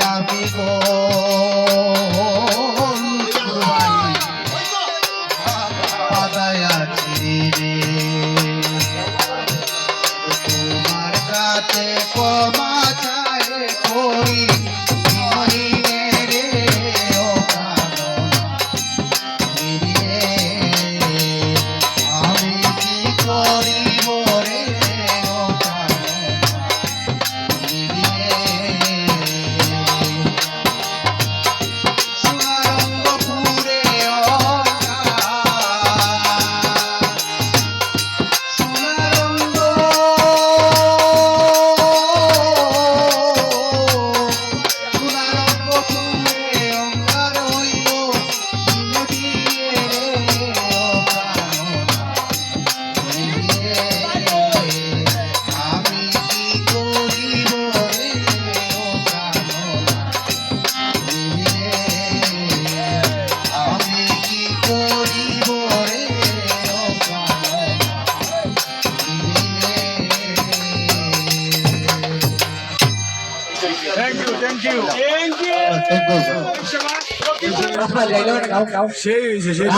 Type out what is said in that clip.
আমি গো বাদায় আছি রে তোমার কাছে ক্ষমা চাই করি মরিনে রে ও আমি কি করিব রে ও সোনারঙ্গপুরে Thank you. সেই